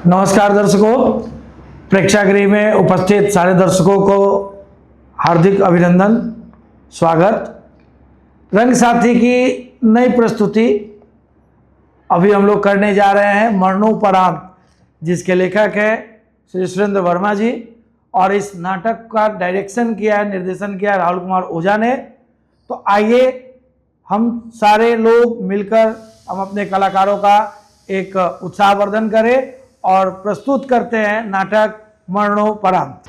नमस्कार दर्शकों, प्रेक्षागृह में उपस्थित सारे दर्शकों को हार्दिक अभिनंदन, स्वागत। रंग साथी की नई प्रस्तुति अभी हम लोग करने जा रहे हैं, मरणोपरांत, जिसके लेखक है श्री सुरेंद्र वर्मा जी, और इस नाटक का डायरेक्शन किया है, निर्देशन किया है राहुल कुमार ओझा ने। तो आइए हम सारे लोग मिलकर हम अपने कलाकारों का एक उत्साहवर्धन करें और प्रस्तुत करते हैं नाटक मरणोपरांत।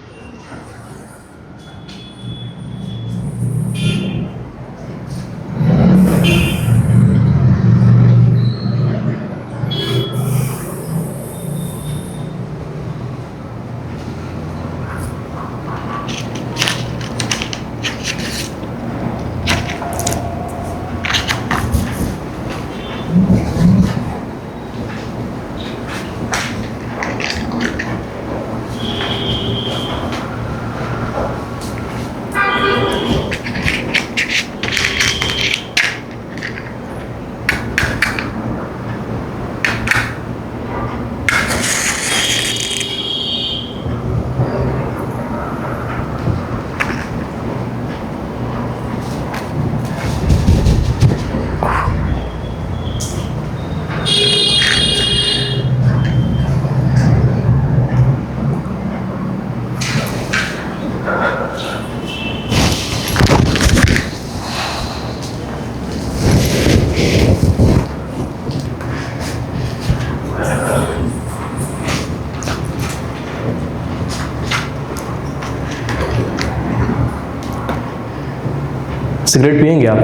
सिगरेट पिएंगे आप?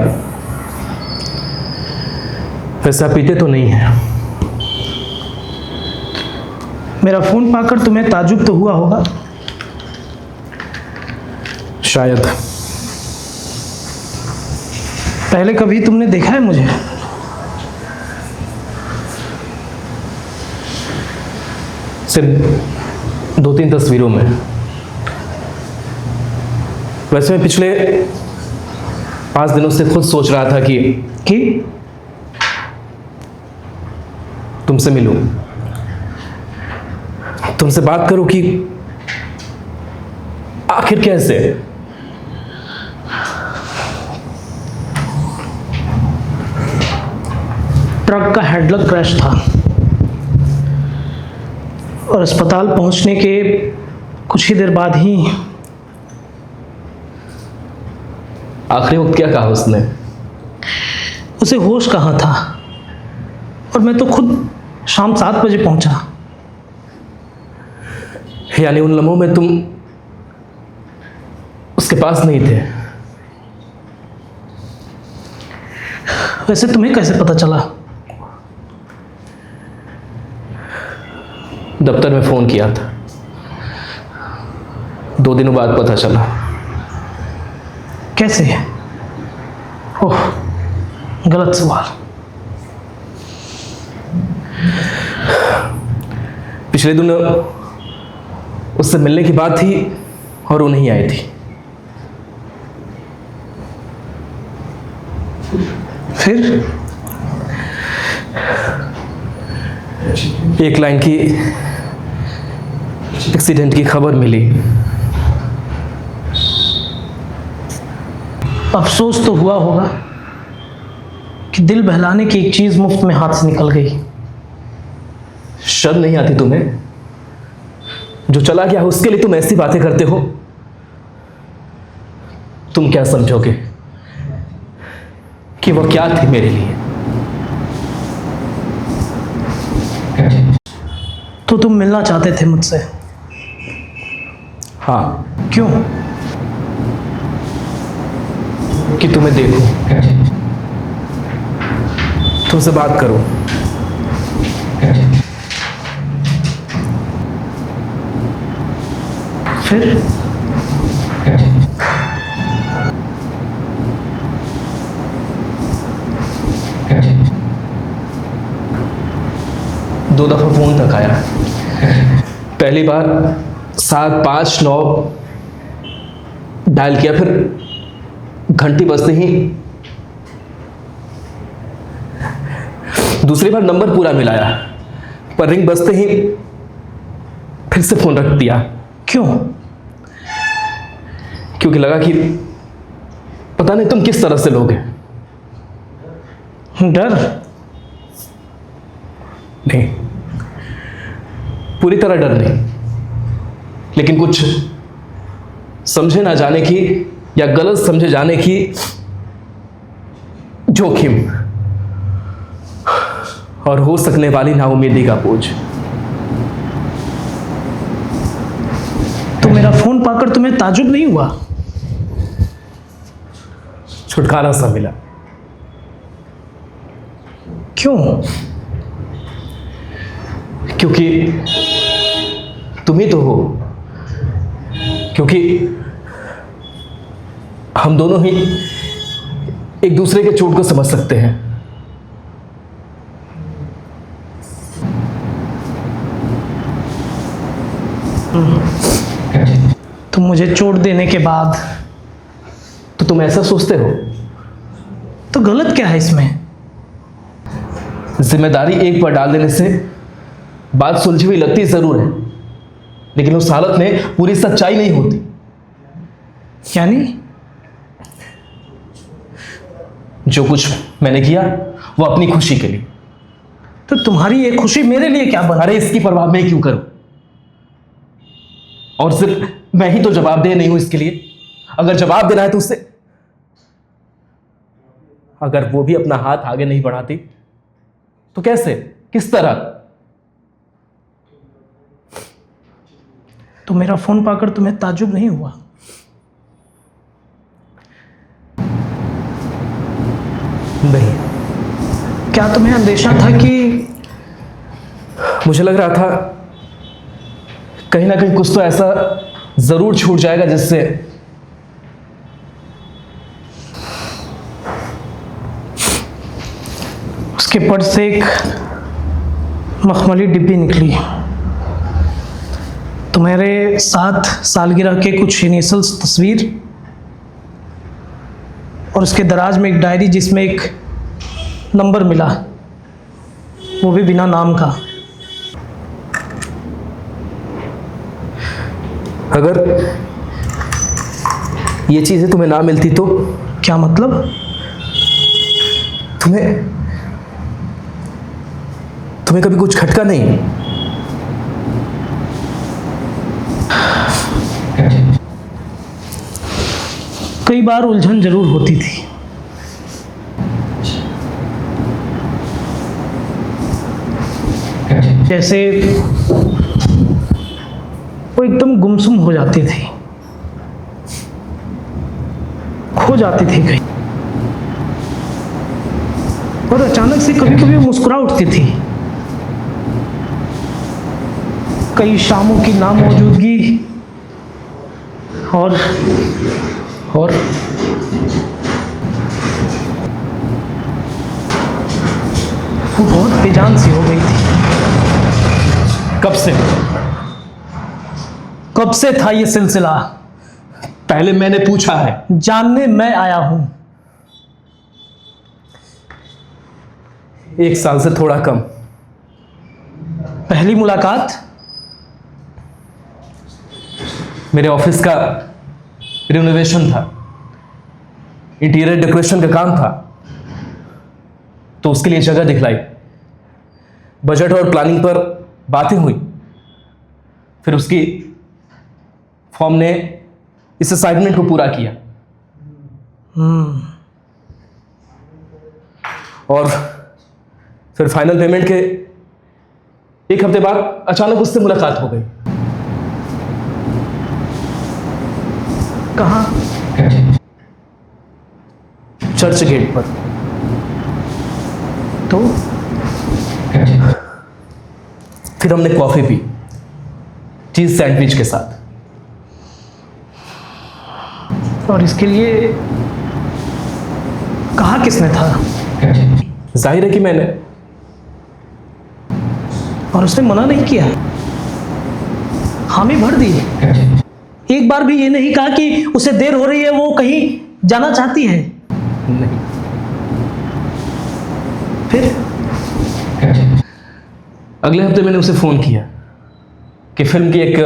वैसे आप पीते तो नहीं हैं। मेरा फोन पाकर तुम्हें ताजुब तो हुआ होगा। शायद। पहले कभी तुमने देखा है मुझे? सिर्फ 2-3 तस्वीरों में। वैसे मैं पिछले 5 दिनों से खुद सोच रहा था कि तुमसे मिलूं, तुमसे बात करूं कि आखिर कैसे। ट्रक का हेडलक क्रैश था और अस्पताल पहुंचने के कुछ ही देर बाद ही आखिरी वक्त क्या कहा उसने? उसे होश कहाँ था, और मैं तो खुद शाम 7 बजे पहुंचा। यानी उन लम्हों में तुम उसके पास नहीं थे? वैसे तुम्हें कैसे पता चला? दफ्तर में फोन किया था, 2 दिनों बाद पता चला। कैसे? ओह, गलत सवाल। पिछले दिनों उससे मिलने की बात थी और वो नहीं आई थी। फिर एक लाइन की एक्सीडेंट की खबर मिली। अफसोस तो हुआ होगा कि दिल बहलाने की एक चीज मुफ्त में हाथ से निकल गई। शर्म नहीं आती तुम्हें? जो चला गया उसके लिए तुम ऐसी बातें करते हो। तुम क्या समझोगे कि वो क्या थी मेरे लिए? तो तुम मिलना चाहते थे मुझसे? हाँ, क्यों? कि तुम्हें देखो, तुमसे बात करो। फिर 2 दफा फोन तक आया। पहली बार 759 डायल किया, फिर घंटी बजते ही दूसरी बार नंबर पूरा मिलाया, पर रिंग बजते ही फिर से फोन रख दिया, क्यों? क्योंकि लगा कि पता नहीं तुम किस तरह से लोग हैं। डर? नहीं, पूरी तरह डर नहीं, लेकिन कुछ समझे ना जाने की या गलत समझे जाने की जोखिम और हो सकने वाली नाउम्मीदी का बोझ। तो मेरा फोन पाकर तुम्हें ताजुब नहीं हुआ? छुटकारा सा मिला। क्यों? क्योंकि तुम ही तो हो, क्योंकि हम दोनों ही एक दूसरे के चोट को समझ सकते हैं। तुम मुझे चोट देने के बाद तो तुम ऐसा सोचते हो? तो गलत क्या है इसमें? जिम्मेदारी एक पर डाल देने से बात सुलझी हुई लगती जरूर है, लेकिन उस हालत में पूरी सच्चाई नहीं होती। यानी? जो कुछ मैंने किया वो अपनी खुशी के लिए। तो तुम्हारी ये खुशी मेरे लिए क्या बना? अरे इसकी परवाह मैं क्यों करूं? और सिर्फ मैं ही तो जवाबदेह नहीं हूं इसके लिए। अगर जवाब देना है तो उससे, अगर वो भी अपना हाथ आगे नहीं बढ़ाती तो कैसे, किस तरह? तो मेरा फोन पाकर तुम्हें ताजुब नहीं हुआ? नहीं। क्या तुम्हें अंदेशा था कि मुझे लग रहा था कहीं ना कहीं कुछ तो ऐसा जरूर छूट जाएगा जिससे उसके पर्स से एक मखमली डिब्बी निकली, तुम्हारे साथ सालगिरह के कुछ इनिशियल्स तस्वीर और उसके दराज में एक डायरी जिसमें एक नंबर मिला, वो भी बिना नाम का। अगर ये चीजें तुम्हें ना मिलती तो? क्या मतलब? तुम्हें कभी कुछ खटका नहीं? कई बार उलझन जरूर होती थी, जैसे वो एकदम गुमसुम हो जाती थी, खो जाती थी कहीं, और अचानक से कभी कभी मुस्कुरा उठती थी। कई शामों की नामौजूदगी और वो बहुत बेजान सी हो गई थी। कब से था ये सिलसिला? पहले मैंने पूछा है। जानने मैं आया हूं। 1 साल से थोड़ा कम। पहली मुलाकात मेरे ऑफिस का रिनोवेशन था, इंटीरियर डेकोरेशन का काम था, तो उसके लिए जगह दिखलाई, बजट और प्लानिंग पर बातें हुई, फिर उसकी फॉर्म ने इस असाइनमेंट को पूरा किया और फिर फाइनल पेमेंट के 1 हफ्ते बाद अचानक उससे मुलाकात हो गई। कहाँ? चर्च गेट पर। तो फिर हमने कॉफी पी, चीज सैंडविच के साथ। और इसके लिए कहा किसने था? जाहिर है कि मैंने। और उसने मना नहीं किया, हामी भर दी। एक बार भी ये नहीं कहा कि उसे देर हो रही है, वो कहीं जाना चाहती है? नहीं। फिर अगले हफ्ते मैंने उसे फोन किया, कि फिल्म की एक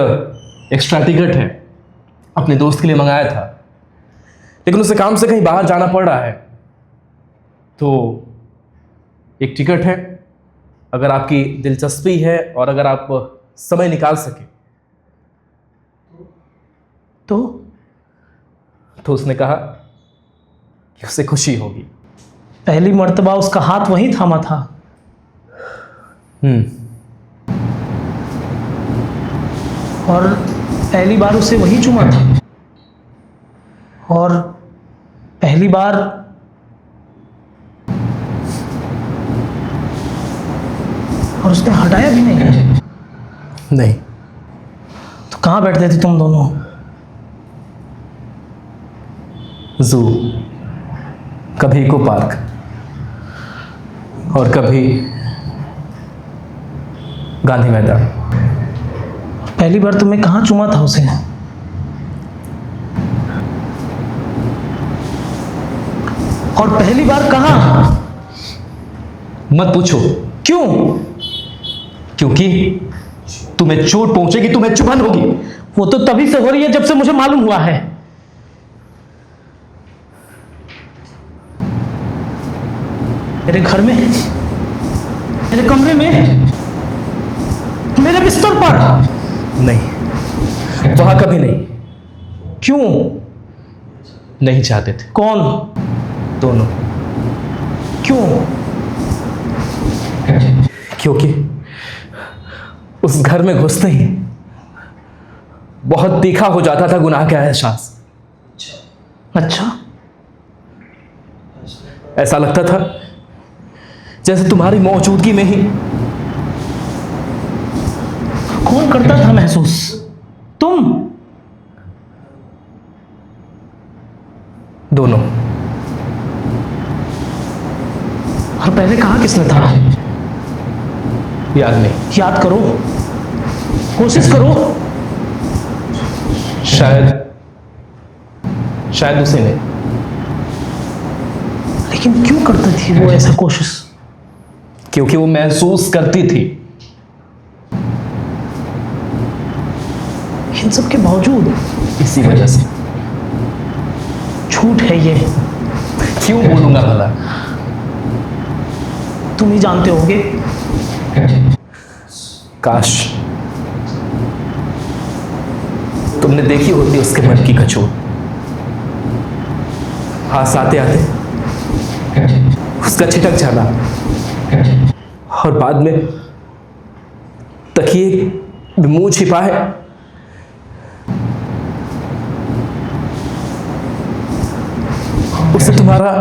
एक्स्ट्रा टिकट है, अपने दोस्त के लिए मंगाया था, लेकिन उसे काम से कहीं बाहर जाना पड़ रहा है। तो एक टिकट है, अगर आपकी दिलचस्पी है और अगर आप समय निकाल सके तो उसने कहा कि उसे खुशी होगी। पहली मर्तबा उसका हाथ वहीं थामा था। और पहली बार उसे वही चुमा था। और पहली बार और उसने हटाया भी नहीं। तो कहाँ बैठते थे तुम दोनों? जू, कभी इको पार्क और कभी गांधी मैदान। पहली बार तुम्हें कहाँ चुमा था उसे? और पहली बार कहाँ? मत पूछो। क्यों? क्योंकि तुम्हें चोट पहुंचेगी, तुम्हें चुभन होगी। वो तो तभी से हो रही है जब से मुझे मालूम हुआ है। मेरे घर में, मेरे कमरे में, मेरे बिस्तर पर। नहीं, वहां कभी नहीं। क्यों? नहीं चाहते थे। कौन? दोनों। क्यों? क्योंकि उस घर में घुसते ही बहुत तीखा हो जाता था गुनाह का एहसास। अच्छा, ऐसा लगता था जैसे तुम्हारी मौजूदगी में ही। कौन करता था महसूस? तुम? दोनों। और पहले कहा किसने था? याद नहीं। याद करो, कोशिश करो। शायद उसे नहीं। लेकिन क्यों करती थी वो ऐसा कोशिश? क्योंकि वो महसूस करती थी। इन सब के बावजूद इसी वजह से। झूठ है ये। क्यों बोलूंगा भला? तुम ही जानते होगे। काश तुमने देखी होती उसके मन की कचोट। पास आते आते उसका छिटक जाना और बाद में तकिए में मुंह छिपाए उसे तुम्हारा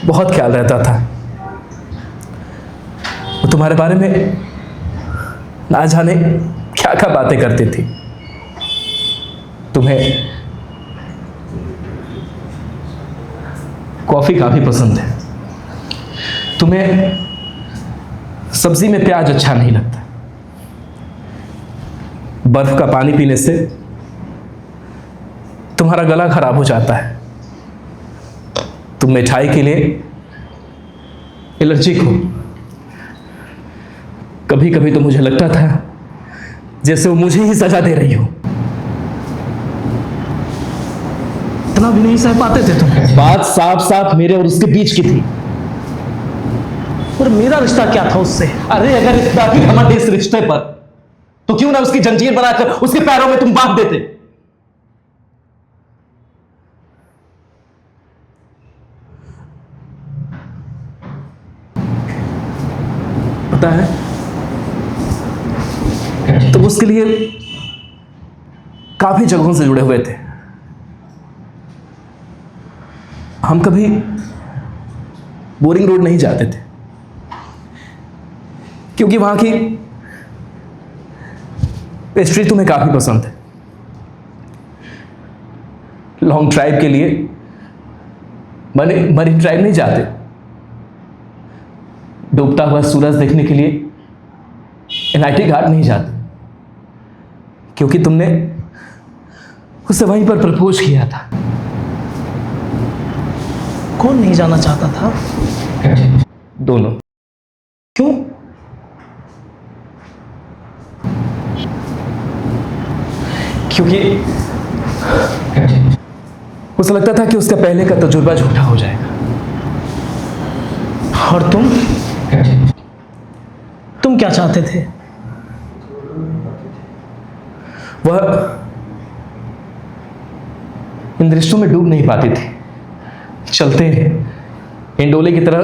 बहुत ख्याल रहता था। वो तुम्हारे बारे में ना जाने क्या क्या बातें करती थी। तुम्हें कॉफी काफी पसंद है, तुम्हें सब्जी में प्याज अच्छा नहीं लगता, बर्फ का पानी पीने से तुम्हारा गला खराब हो जाता है, तुम मिठाई के लिए एलर्जिक हो। कभी कभी तो मुझे लगता था जैसे वो मुझे ही सजा दे रही हो। इतना भी नहीं सह पाते थे तुम? बात साफ साफ मेरे और उसके बीच की थी। और मेरा रिश्ता क्या था उससे? अरे अगर इतना भी घमंड इस रिश्ते पर, तो क्यों ना उसकी जंजीर बनाकर उसके पैरों में तुम बांध देते। पता है, तुम उसके लिए काफी जगहों से जुड़े हुए थे। हम कभी बोरिंग रोड नहीं जाते थे क्योंकि वहां की पेस्ट्री तुम्हें काफी पसंद है। लॉन्ग ड्राइव के लिए मरीन ड्राइव नहीं जाते, डूबता हुआ सूरज देखने के लिए एनआईटी घाट नहीं जाते, क्योंकि तुमने उसे वहीं पर प्रपोज किया था। कौन नहीं जाना चाहता था? दोनों। क्यों? क्योंकि उसे लगता था कि उसका पहले का तजुर्बा झूठा हो जाएगा। और तुम क्या चाहते थे? वह इन रिश्तों में डूब नहीं पाती थी। चलते इंडोले की तरह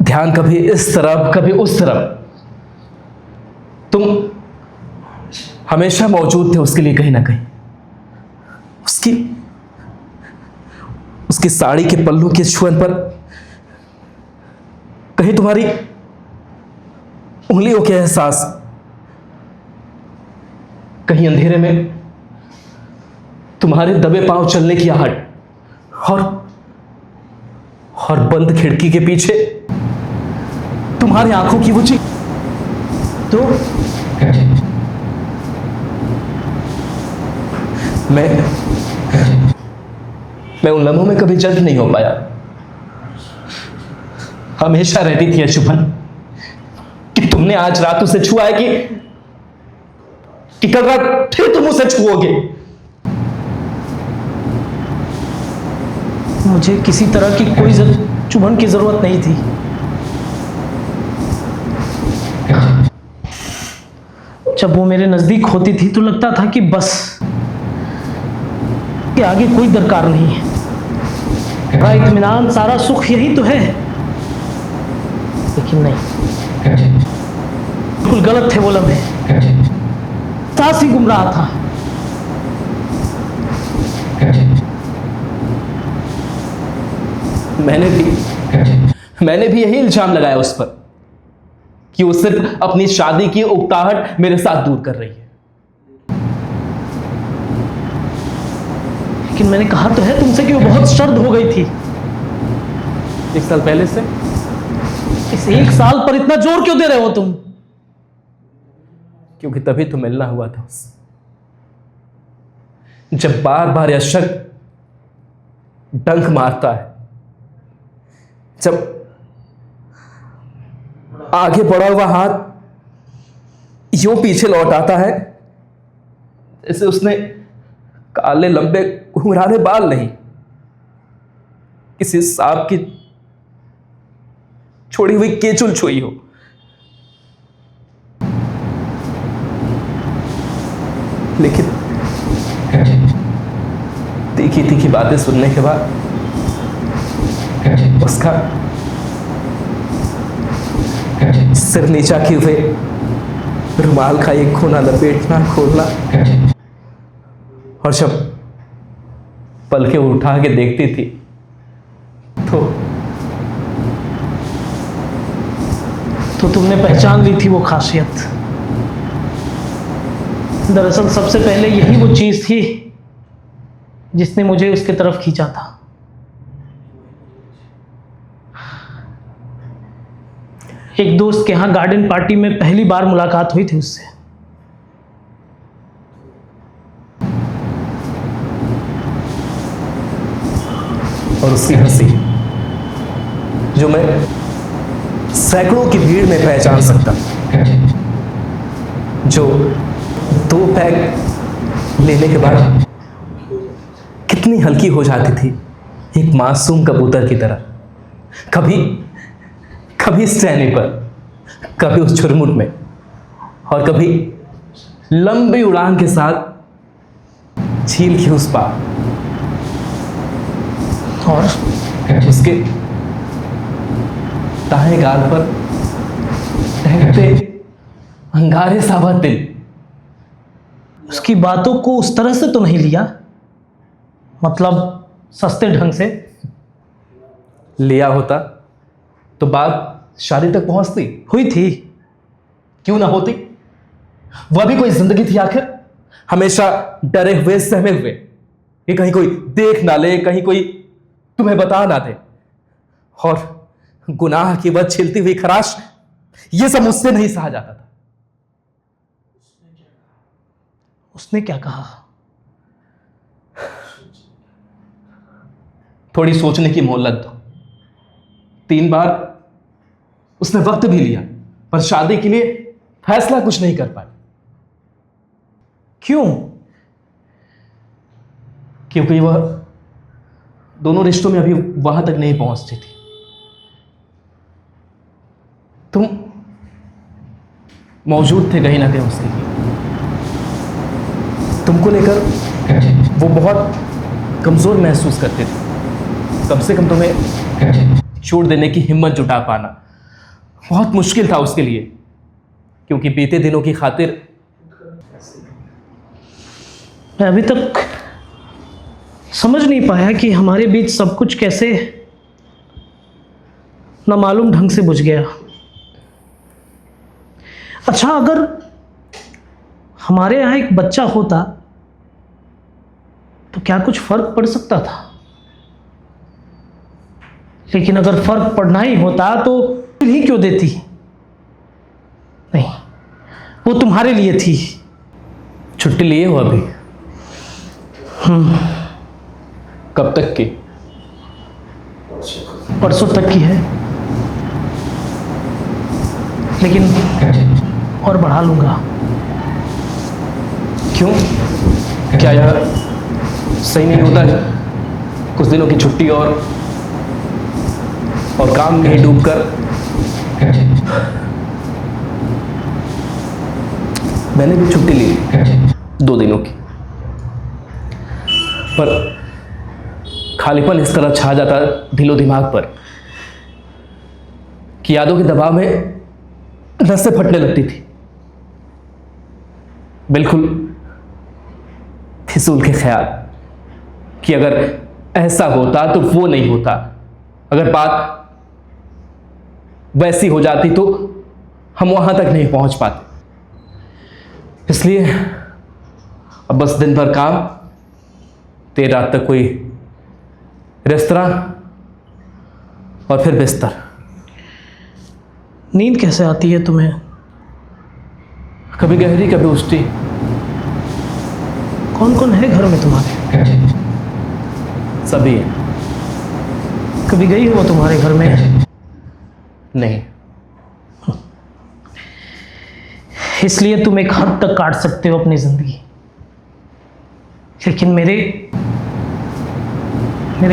ध्यान कभी इस तरफ कभी उस तरफ। तुम हमेशा मौजूद थे उसके लिए कहीं ना कहीं। उसकी साड़ी के पल्लू के छुअन पर कहीं तुम्हारी उंगलियों के एहसास, कहीं अंधेरे में तुम्हारे दबे पांव चलने की आहट, और बंद खिड़की के पीछे तुम्हारी आंखों की वो चीख। तो मैं उन लम्हों में कभी जज नहीं हो पाया। हमेशा रहती थी अशुभन कि तुमने आज रात उसे छुआ है कि कल रात फिर तुम उसे छुओगे। मुझे किसी तरह की कोई चुभन की जरूरत नहीं थी। जब वो मेरे नजदीक होती थी तो लगता था कि बस कि आगे कोई दरकार नहीं है। बड़ा इत्मीनान, सारा सुख यही तो है। लेकिन नहीं, बिल्कुल गलत थे वो लम्हे। सास ही गुमराह था। मैंने भी यही इल्जाम लगाया उस पर कि वो सिर्फ अपनी शादी की उकताहट मेरे साथ दूर कर रही है। लेकिन मैंने कहा तो है तुमसे कि वो बहुत शर्द हो गई थी। 1 साल पहले से? इस 1 साल पर इतना जोर क्यों दे रहे हो तुम? क्योंकि तभी तो मिलना हुआ था उससे। जब बार बार यह शक डंक मारता है, जब आगे बढ़ा हुआ हाथ यूं पीछे लौट आता है जैसे उसने काले लंबे घुंघराले बाल नहीं, किसी सांप की छोड़ी हुई केचुल छुई हो। लेकिन तीखी तीखी बातें सुनने के बाद उसका सिर नीचा किए हुए रुमाल का एक कोना लपेटना खोलना, और जब पलके उठा के देखती थी तो तुमने पहचान ली थी वो खासियत। दरअसल सबसे पहले यही वो चीज थी जिसने मुझे उसके तरफ खींचा था। एक दोस्त के यहां गार्डन पार्टी में पहली बार मुलाकात हुई थी उससे। और उसकी हंसी जो मैं सैकड़ों की भीड़ में पहचान सकता, जो 2 पैक लेने के बाद कितनी हल्की हो जाती थी, एक मासूम कबूतर की तरह, कभी इस टहनी पर, कभी उस झुरमुट में, और कभी लंबी उड़ान के साथ झील की उस पार। और उसके दाएं गाल पर टहकते अंगारे साबत दिल। उसकी बातों को उस तरह से तो नहीं लिया, मतलब सस्ते ढंग से। लिया होता तो बात शादी तक पहुंचती। हुई थी। क्यों ना होती? वह भी कोई जिंदगी थी आखिर। हमेशा डरे हुए सहमे हुए कि कहीं कोई देख ना ले, कहीं कोई तुम्हें बता ना दे, और गुनाह की वह छिलती हुई खराश, यह सब मुझसे नहीं सहा जाता था। उसने क्या कहा? थोड़ी सोचने की मोहलत दो। 3 बार उसने वक्त भी लिया, पर शादी के लिए फैसला कुछ नहीं कर पाई। क्यों? क्योंकि वह दोनों रिश्तों में अभी वहां तक नहीं पहुंचती थी। तुम मौजूद थे कहीं ना कहीं उसके लिए। तुमको लेकर वो बहुत कमजोर महसूस करते थे। कम से कम तुम्हें छोड़ देने की हिम्मत जुटा पाना बहुत मुश्किल था उसके लिए, क्योंकि बीते दिनों की खातिर मैं अभी तक समझ नहीं पाया कि हमारे बीच सब कुछ कैसे नामालूम ढंग से बुझ गया। अच्छा, अगर हमारे यहाँ एक बच्चा होता तो क्या कुछ फर्क पड़ सकता था? लेकिन अगर फर्क पड़ना ही होता तो ही क्यों देती? नहीं, वो तुम्हारे लिए थी। छुट्टी लिए हो अभी? कब तक की? परसों तक की है, लेकिन और बढ़ा लूंगा। क्यों? क्या यार सही नहीं होता है? कुछ दिनों की छुट्टी और काम में ही डूबकर। मैंने भी छुट्टी ली 2 दिनों की, पर खालीपन इस तरह छा जाता दिलो दिमाग पर कि यादों के दबाव में नसें फटने लगती थी। बिल्कुल फिजूल के ख्याल कि अगर ऐसा होता तो वो नहीं होता, अगर बात वैसी हो जाती तो हम वहां तक नहीं पहुंच पाते। इसलिए अब बस दिन भर काम, देर रात तक कोई रेस्तरां और फिर बिस्तर। नींद कैसे आती है तुम्हें? कभी गहरी कभी उष्टी। कौन कौन है घर में तुम्हारे? सभी हैं। कभी गई हो तुम्हारे घर में? नहीं। इसलिए तुम एक हद तक काट सकते हो अपनी जिंदगी, लेकिन मेरे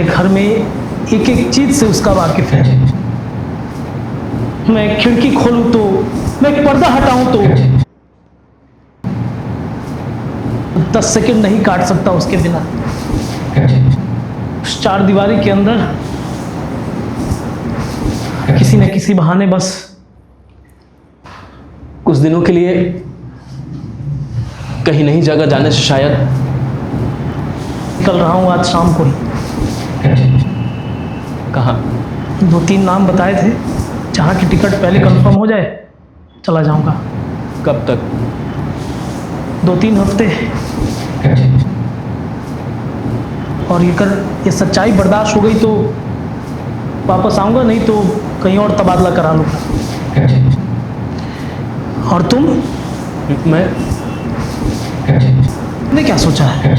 घर में एक एक चीज से उसका वाकिफ है। मैं खिड़की खोलूं तो, मैं एक पर्दा हटाऊं तो 10 सेकंड नहीं काट सकता उसके बिना। उस 4 दीवारी के अंदर किसी न किसी बहाने बस कुछ दिनों के लिए कहीं नहीं जगह जाने से शायद निकल रहा हूं आज शाम को ही। कहाँ? 2-3 नाम बताए थे, जहाँ की टिकट पहले कंफर्म हो जाए चला जाऊंगा। कब तक? 2-3 हफ्ते। और ये सच्चाई बर्दाश्त हो गई तो वापस आऊंगा, नहीं तो कहीं और तबादला करा लूंगा। और तुमने क्या सोचा है?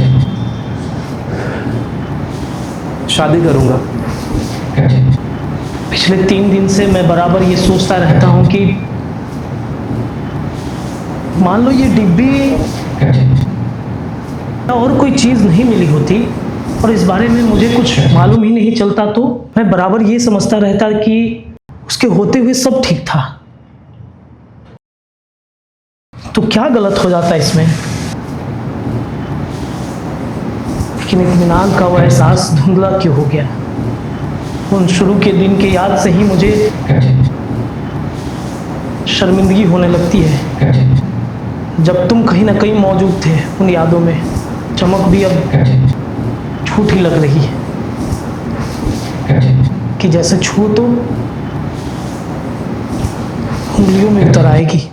शादी करूंगा। पिछले 3 दिन से मैं बराबर ये सोचता रहता हूं कि मान लो ये डिब्बी और कोई चीज नहीं मिली होती और इस बारे में मुझे कुछ मालूम ही नहीं चलता, तो मैं बराबर ये समझता रहता कि उसके होते हुए सब ठीक था। तो क्या गलत हो जाता इसमें? लेकिन इत्मीनान का वो एहसास धुंधला क्यों हो गया? उन शुरू के दिन के याद से ही मुझे शर्मिंदगी होने लगती है। जब तुम कहीं ना कहीं मौजूद थे उन यादों में, चमक भी अब झूठी लग रही है कि जैसे छू तो उंगलियों में उतर आएगी।